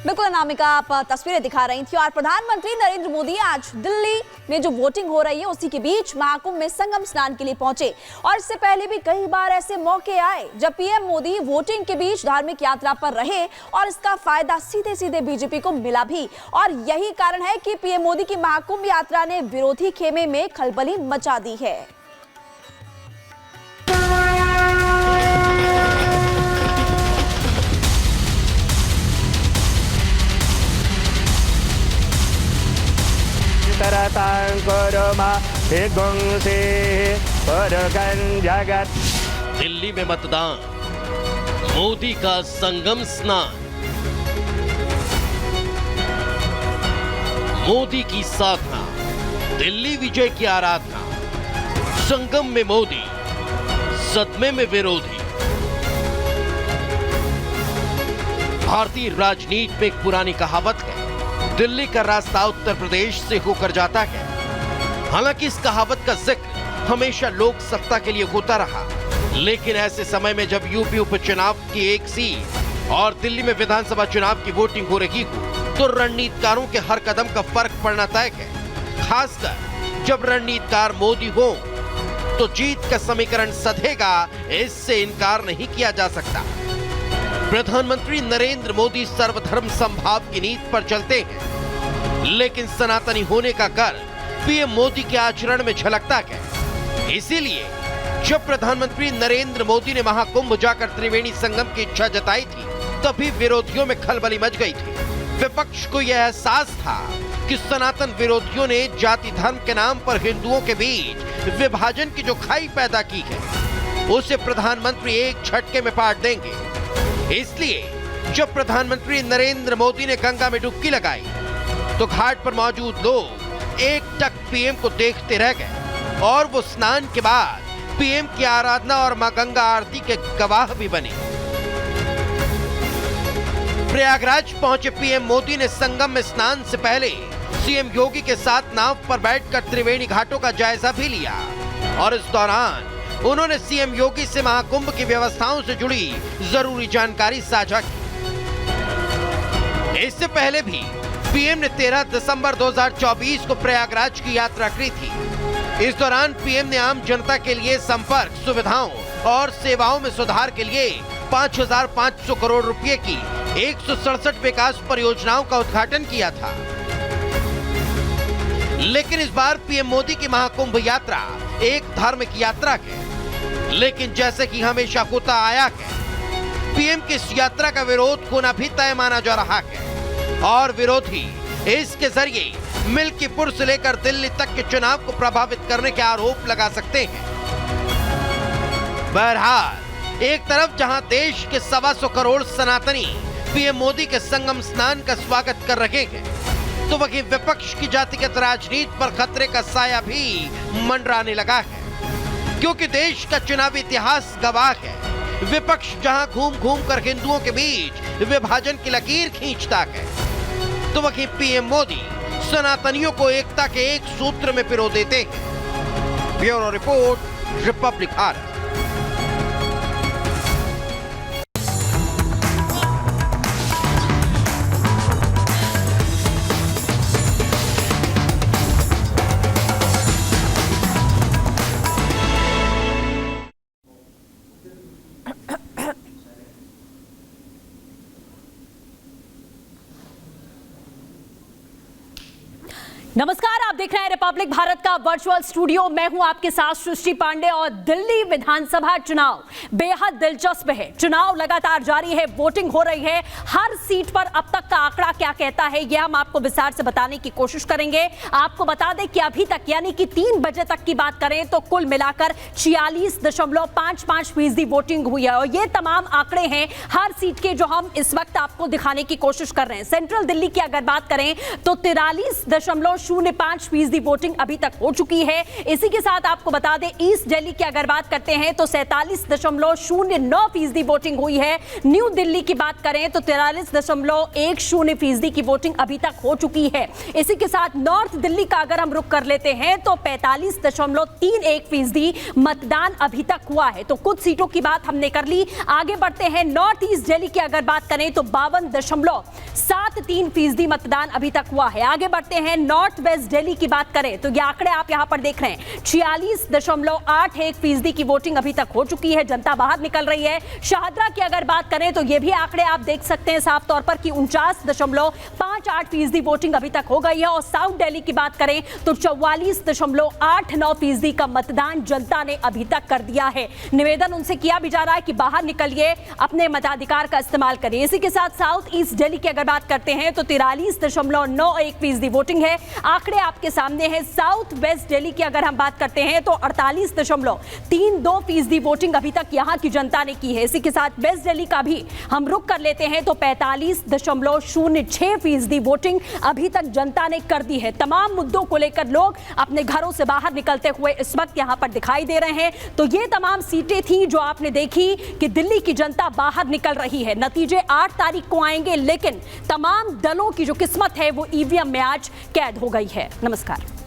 बिल्कुल अनामिका, आप तस्वीरें दिखा रही थी और प्रधानमंत्री नरेंद्र मोदी आज दिल्ली में जो वोटिंग हो रही है उसी के बीच महाकुंभ में संगम स्नान के लिए पहुंचे। और इससे पहले भी कई बार ऐसे मौके आए जब पीएम मोदी वोटिंग के बीच धार्मिक यात्रा पर रहे और इसका फायदा सीधे सीधे बीजेपी को मिला भी। और यही कारण है कि पीएम मोदी की महाकुंभ यात्रा ने विरोधी खेमे में खलबली मचा दी है। दिल्ली में मतदान, मोदी का संगम स्नान, मोदी की साधना, दिल्ली विजय की आराधना, संगम में मोदी, सदमे में विरोधी। भारतीय राजनीति में एक पुरानी कहावत है, दिल्ली का रास्ता उत्तर प्रदेश से होकर जाता है। हालांकि इस कहावत का जिक्र हमेशा लोक सत्ता के लिए होता रहा, लेकिन ऐसे समय में जब यूपी उपचुनाव की एक सीट और दिल्ली में विधानसभा चुनाव की वोटिंग हो रही हो, तो रणनीतिकारों के हर कदम का फर्क पड़ना तय है। खासकर जब रणनीतिकार मोदी हो तो जीत का समीकरण सधेगा, इससे इनकार नहीं किया जा सकता। प्रधानमंत्री नरेंद्र मोदी सर्वधर्म समभाव की नीति पर चलते हैं, लेकिन सनातनी होने का गर्व पीएम मोदी के आचरण में झलकता है। इसीलिए जब प्रधानमंत्री नरेंद्र मोदी ने महाकुंभ जाकर त्रिवेणी संगम की इच्छा जताई थी, तभी विरोधियों में खलबली मच गई थी। विपक्ष को यह एहसास था कि सनातन विरोधियों ने जाति धर्म के नाम पर हिंदुओं के बीच विभाजन की जो खाई पैदा की है, उसे प्रधानमंत्री एक झटके में पाट देंगे। इसलिए जब प्रधानमंत्री नरेंद्र मोदी ने गंगा में डुबकी लगाई, तो घाट पर मौजूद लोग एकटक पीएम को देखते रह गए और वो स्नान के बाद पीएम की आराधना और मां गंगा आरती के गवाह भी बने। प्रयागराज पहुंचे पीएम मोदी ने संगम में स्नान से पहले सीएम योगी के साथ नाव पर बैठकर त्रिवेणी घाटों का जायजा भी लिया और इस दौरान उन्होंने सीएम योगी से महाकुंभ की व्यवस्थाओं से जुड़ी जरूरी जानकारी साझा की। इससे पहले भी पीएम ने 13 दिसंबर 2024 को प्रयागराज की यात्रा की थी। इस दौरान पीएम ने आम जनता के लिए संपर्क सुविधाओं और सेवाओं में सुधार के लिए 5,500 करोड़ रुपए की 167 विकास परियोजनाओं का उद्घाटन किया था। लेकिन इस बार पीएम मोदी की महाकुंभ यात्रा एक धार्मिक यात्रा है, लेकिन जैसे कि हमेशा होता आया है, पीएम की इस यात्रा का विरोध होना भी तय माना जा रहा है और विरोधी इसके जरिए मिल्कीपुर से लेकर दिल्ली तक के चुनाव को प्रभावित करने के आरोप लगा सकते हैं। बहरहाल एक तरफ जहां देश के 125 करोड़ सनातनी पीएम मोदी के संगम स्नान का स्वागत कर रहे हैं, तो वहीं विपक्ष की जातिगत राजनीति पर खतरे का साया भी मंडराने लगा है, क्योंकि देश का चुनावी इतिहास गवाह है, विपक्ष जहां घूम घूम कर हिंदुओं के बीच विभाजन की लकीर खींचता है, तो वहीं पीएम मोदी सनातनियों को एकता के एक सूत्र में पिरो देते हैं। Bureau report, Republic Bharat. नमस्कार, आप देख रहे हैं रिपब्लिक भारत का वर्चुअल स्टूडियो। मैं हूं आपके साथ सृष्टि पांडे और दिल्ली विधानसभा चुनाव बेहद दिलचस्प है। चुनाव लगातार जारी है, वोटिंग हो रही है। हर सीट पर अब तक का आंकड़ा क्या कहता है, यह हम आपको विस्तार से बताने की कोशिश करेंगे। आपको बता दें कि अभी तक यानी कि 3 बजे तक की बात करें तो कुल मिलाकर 46.55% वोटिंग हुई है और ये तमाम आंकड़े हैं हर सीट के, जो हम इस वक्त आपको दिखाने की कोशिश कर रहे हैं। सेंट्रल दिल्ली की अगर बात करें तो 43 0.05% वोटिंग अभी तक हो चुकी है। इसी के साथ आपको बता दें, ईस्ट दिल्ली की अगर बात करते हैं तो 47.09% वोटिंग हुई है। न्यू दिल्ली की बात करें तो 43.10% की वोटिंग अभी तक हो चुकी है। इसी के साथ नॉर्थ दिल्ली का अगर हम रुख कर लेते हैं तो 45.31% मतदान अभी तक हुआ है। तो कुछ सीटों की बात हमने कर ली। आगे बढ़ते हैं, नॉर्थ ईस्ट दिल्ली की अगर बात करें तो 52.73% मतदान अभी तक हुआ है। आगे बढ़ते हैं, नॉर्थ वेस्ट दिल्ली की बात करें तो ये आंकड़े आप यहां पर देख रहे हैं, 46.81% की वोटिंग अभी तक हो चुकी है। जनता बाहर निकल रही है। शाहदरा की अगर बात करें तो ये भी आंकड़े आप देख सकते हैं साफ तौर पर कि 49.58% वोटिंग अभी तक हो गई है। और साउथ दिल्ली की बात करें तो 44.89% का मतदान जनता ने अभी तक कर दिया है। निवेदन उनसे किया भी जा रहा है कि बाहर निकलिए, अपने मताधिकार का इस्तेमाल करिए। इसी के साथ साउथ ईस्ट दिल्ली की अगर बात करते हैं तो 43.91% वोटिंग है। आंकड़े आपके सामने है। साउथ वेस्ट दिल्ली की अगर हम बात करते हैं तो 48.32% वोटिंग अभी तक यहां की जनता ने की है। इसी के साथ वेस्ट दिल्ली का भी हम रुख कर लेते हैं तो 45.06% वोटिंग अभी तक जनता ने कर दी है। तमाम मुद्दों को लेकर लोग अपने घरों से बाहर निकलते हुए इस वक्त यहां पर दिखाई दे रहे हैं। तो ये तमाम सीटें थी जो आपने देखी कि दिल्ली की जनता बाहर निकल रही है। नतीजे 8 तारीख को आएंगे, लेकिन तमाम दलों की जो किस्मत है वो ईवीएम में आज कैद हो गई है। नमस्कार।